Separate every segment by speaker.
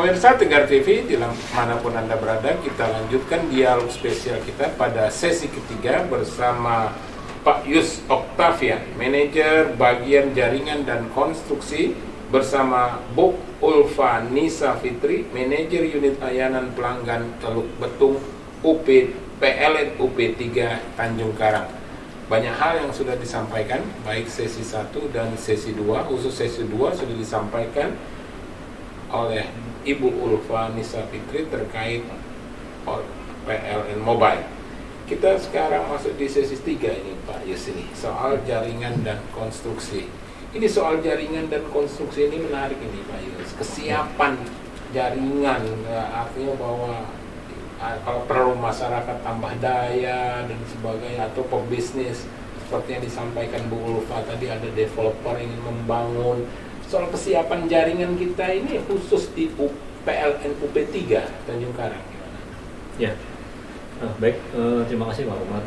Speaker 1: Pemirsa Tegar TV, di manapun Anda berada, kita lanjutkan dialog spesial kita pada sesi ketiga bersama Pak Yus Octavian, manajer bagian jaringan dan konstruksi, bersama Bu Ulfa Nisa Fitri, manajer unit layanan pelanggan Teluk Betung PLN UP3 Tanjung Karang. Banyak hal yang sudah disampaikan, baik sesi 1 dan sesi 2, khusus sesi 2 sudah disampaikan oleh Ibu Ulfa Nisa Fitri terkait PLN Mobile. Kita sekarang masuk di sesi 3 ini Pak Yus, ini soal jaringan dan konstruksi. Ini soal jaringan dan konstruksi ini menarik ini Pak Yus. Kesiapan jaringan, artinya bahwa kalau perlu masyarakat tambah daya dan sebagainya, atau pebisnis seperti yang disampaikan Bu Ulfa tadi, ada developer ingin membangun. Soal kesiapan jaringan kita ini khusus di PLN UP3 Tanjung Karang.
Speaker 2: Ya, baik, terima kasih Pak Umar.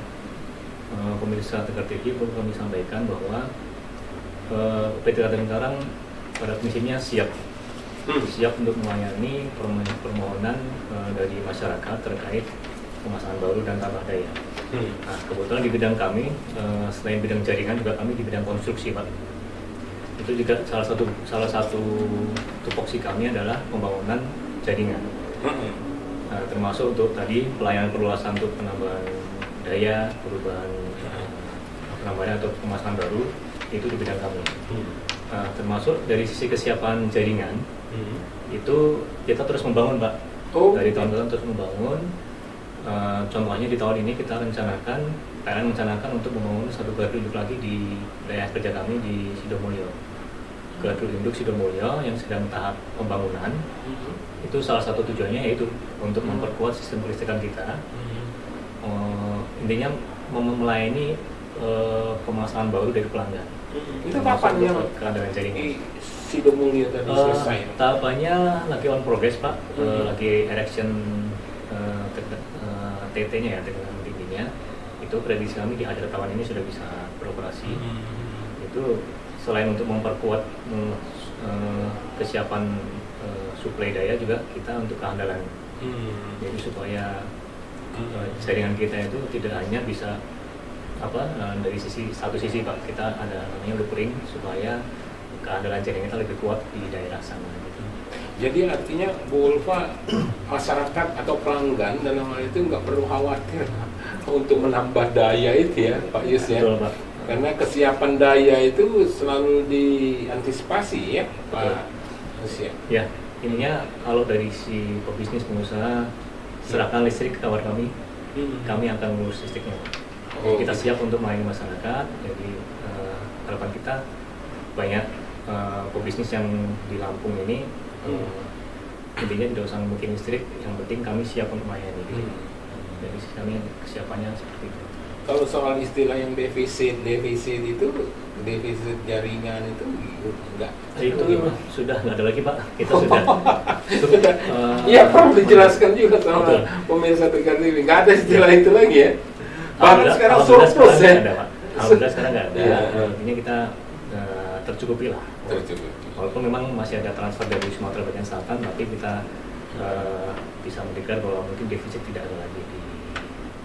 Speaker 2: Pemirsa Tegar TV, perlu kami sampaikan bahwa UP3 Tanjung Karang pada prinsipnya siap untuk melayani permohonan dari masyarakat terkait pemasangan baru dan tambah daya. Nah, kebetulan di bidang kami, selain bidang jaringan juga kami di bidang konstruksi Pak. Itu juga salah satu tupoksi kami adalah pembangunan jaringan. Termasuk untuk tadi pelayanan perluasan untuk penambahan daya, perubahan penambahan atau pemasangan baru, itu di bidang kami. Termasuk dari sisi kesiapan jaringan, itu kita terus membangun Pak. Dari tahun ke tahun terus membangun. Contohnya di tahun ini kita PLN rencanakan untuk membangun satu gardu induk lagi di wilayah kerja kami di Sidomulyo. Gardu induk Sidomulyo yang sedang tahap pembangunan. Itu salah satu tujuannya yaitu untuk memperkuat sistem kelistrikan kita. Intinya melayani pemasangan baru dari pelanggan.
Speaker 1: Itu kapan yang
Speaker 2: keadaan jaringan
Speaker 1: Sidomulyo tadi selesai?
Speaker 2: Tahapannya lagi on progress Pak, lagi erection TT-nya ya, teknik tingginya. Itu prediksi kami di akhir tahun ini sudah bisa beroperasi. Itu selain untuk memperkuat kesiapan suplai daya, juga kita untuk keandalan. Jadi supaya jaringan kita itu tidak hanya bisa dari satu sisi Pak, kita ada namanya looping supaya keandalan jaringan kita lebih kuat di daerah sana gitu.
Speaker 1: Jadi artinya Bu Ulfa, masyarakat atau pelanggan dalam hal itu nggak perlu khawatir untuk menambah daya itu ya Pak Yus ya.
Speaker 2: Betul, Pak.
Speaker 1: Karena kesiapan daya itu selalu diantisipasi ya Pak Yus ya.
Speaker 2: Ya, ininya kalau dari si pebisnis pengusaha, serahkan listrik ke kamar kami, kami akan ngurus listriknya. Kita siap untuk melayani masyarakat. Jadi harapan kita banyak pebisnis yang di Lampung ini intinya tidak usah mungkin listrik, yang penting kami siap untuk melayani. Jadi kami kesiapannya seperti itu.
Speaker 1: Kalau soal istilah yang defisit itu, defisit jaringan itu enggak?
Speaker 2: Itu sudah nggak ada lagi Pak. Kita sudah.
Speaker 1: Iya, perlu dijelaskan juga sama pemirsa Tegar TV. Nggak ada istilah itu lagi ya. Bahkan sekarang surplus ya.
Speaker 2: Alhamdulillah sekarang nggak ada. Artinya kita tercukupi lah. Walaupun memang masih ada transfer dari Sumatera bagian selatan, tapi kita bisa mendeklar bahwa mungkin defisit tidak ada lagi di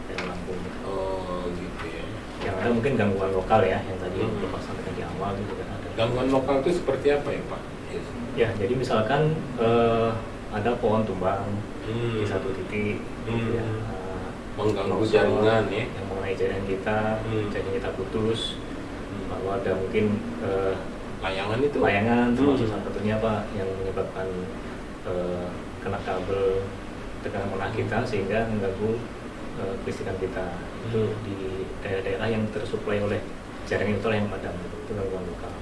Speaker 2: daerah Lampung.
Speaker 1: Oh gitu ya.
Speaker 2: Yang ada mungkin gangguan lokal ya, yang tadi Bapak sampaikan di awal itu juga ada.
Speaker 1: Gangguan lokal itu seperti apa ya Pak?
Speaker 2: Ya, jadi misalkan ada pohon tumbang di satu titik, ya,
Speaker 1: mengganggu jaringan ya.
Speaker 2: Yang mengenai jaringan kita, jaringan kita putus, bahwa ada mungkin layangan termasuk salah satunya Pak yang menyebabkan kena kabel tekanan menengah kita sehingga mengganggu kelistrikan kita. Itu di daerah-daerah yang tersuplai oleh jaringan itu yang padam, itu gangguan lokal.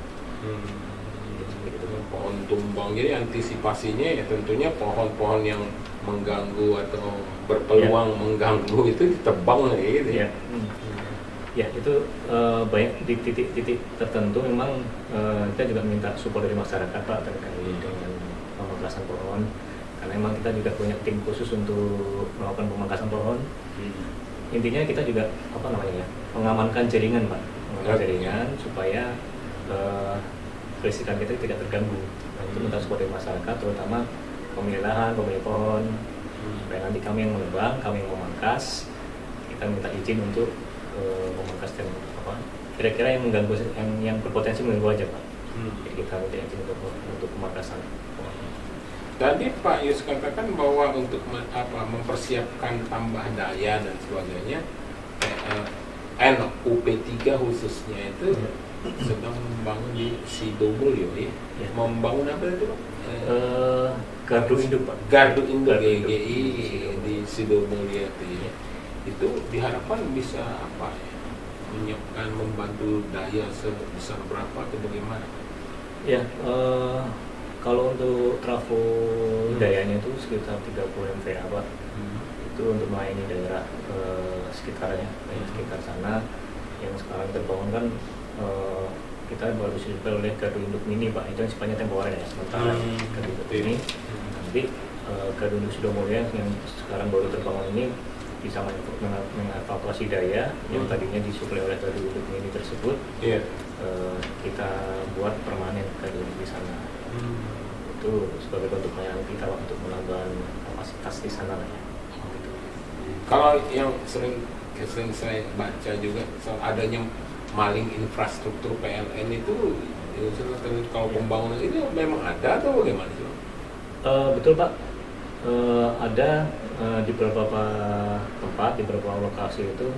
Speaker 1: Pohon tumbang, jadi antisipasinya ya tentunya pohon-pohon yang mengganggu atau berpeluang mengganggu itu ditebang gitu ya.
Speaker 2: Ya, itu banyak di titik-titik tertentu memang kita juga minta support dari masyarakat Pak terkait dengan pemangkasan pohon, karena memang kita juga punya tim khusus untuk melakukan pemangkasan pohon. Intinya kita juga mengamankan jaringan Pak, jaringan supaya kelistrikan kita tidak terganggu. Nah, itu minta support dari masyarakat, terutama pemilih lahan, pemilih pohon, supaya nanti kami yang menebang, kami yang memangkas, kita minta izin untuk memangkas dan apa kira-kira yang mengganggu, yang berpotensi mengganggu aja Pak. Jadi kita minta izin untuk pemangkasan.
Speaker 1: Tadi Pak Yus katakan bahwa untuk mempersiapkan tambah daya dan sebagainya, UP3 khususnya itu sedang membangun di Sidomulyo ya. Membangun apa itu Pak?
Speaker 2: Gardu induk Pak.
Speaker 1: Gardu induk GGI di Sidomulyo itu ya. Itu diharapkan bisa apa ya? Menyiapkan, membantu daya sebesar berapa atau bagaimana?
Speaker 2: Ya, kalau untuk trafo dayanya itu sekitar 30 MVA Pak. Itu untuk melayani daerah sekitarnya, sekitar sana yang sekarang terbangun kan kita baru disupply oleh gardu induk mini Pak. Itu yang sifatnya temporer ya, sementara gardu induk ini. Nanti gardu induk Sidomulyo yang sekarang baru terbangun ini bisa mengevakuasi daya yang tadinya disuplai oleh gardu induk mini tersebut. Kita buat permanen gardu induk di sana. Itu sebagai bentuk pelayanan kita untuk menambah kapasitas di sana lah ya. Gitu.
Speaker 1: Kalau yang sering saya baca juga soal adanya maling infrastruktur PLN itu, kalau pembangunan itu memang ada atau bagaimana sih?
Speaker 2: Betul Pak, ada di beberapa tempat, di beberapa lokasi itu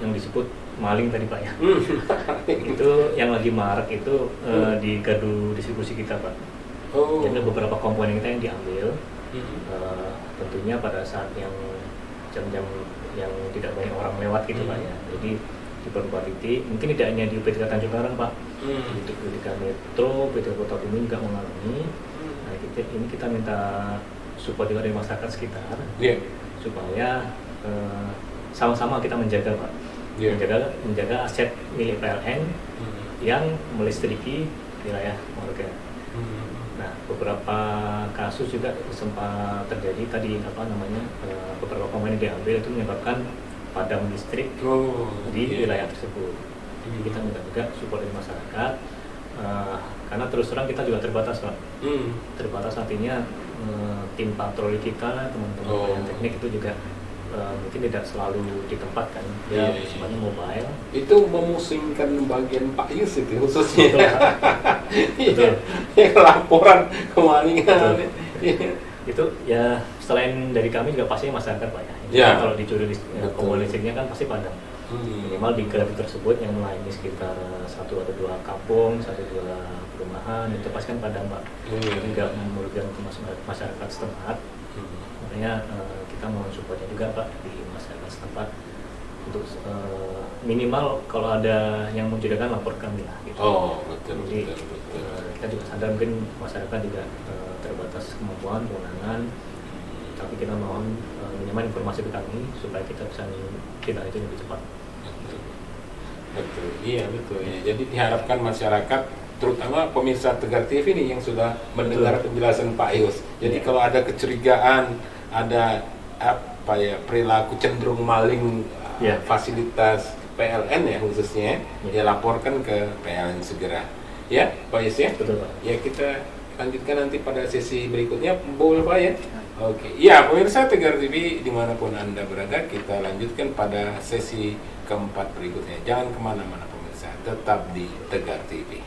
Speaker 2: yang disebut maling tadi Pak ya. Itu yang lagi marak itu di gardu distribusi kita Pak. Jadi beberapa komponen kita yang diambil. Tentunya pada saat yang jam-jam yang tidak banyak orang lewat gitu Pak ya. Jadi di beberapa titik, mungkin tidak hanya di UP3 Tanjung Karang Pak, di UP3 Metro, UP3 Kota Bumi juga mengalami. Nah ini kita minta support juga dari masyarakat sekitar, supaya sama-sama kita menjaga Pak. Menjaga aset milik PLN yang melistriki wilayah warga. Nah, beberapa kasus juga sempat terjadi tadi beberapa komponen diambil itu menyebabkan padam listrik di wilayah tersebut. Jadi kita minta juga support dari masyarakat karena terus terang kita juga terbatas Pak. Terbatas artinya tim patroli kita, teman-teman teknik itu juga mungkin tidak selalu ditempatkan, semuanya mobile.
Speaker 1: Itu memusingkan bagian Pak Yus itu khususnya.
Speaker 2: Betul.
Speaker 1: Laporan kemalingan.
Speaker 2: Itu ya selain dari kami juga pasti masyarakat Pak ya. Kalau dicuri komponen listriknya kan pasti padam. Minimal di gardu tersebut yang melayani sekitar 1 atau 2 kampung, 1 atau 2 perumahan itu pasti kan padam Pak. Tidak merugikan masyarakat setempat. Makanya kita mau supportnya juga Pak di masyarakat setempat untuk minimal kalau ada yang mencurigakan laporkan lah gitu.
Speaker 1: Betul.
Speaker 2: Jadi kita juga sadar mungkin masyarakat juga terbatas kemampuan kewenangan, tapi kita mohon minimal informasi ke kami supaya kita bisa tindak itu lebih cepat.
Speaker 1: Betul. Iya betul ya. Jadi diharapkan masyarakat, terutama pemirsa Tegar TV ini yang sudah mendengar penjelasan Pak Yus. Jadi kalau ada kecurigaan, ada perilaku cenderung maling fasilitas PLN ya khususnya, ya laporkan ke PLN segera. Ya Pak Yus ya.
Speaker 2: Betul Pak.
Speaker 1: Ya kita lanjutkan nanti pada sesi berikutnya, boleh Pak ya. Oke. Ya pemirsa Tegar TV dimanapun Anda berada, kita lanjutkan pada sesi keempat berikutnya. Jangan kemana-mana pemirsa, tetap di Tegar TV.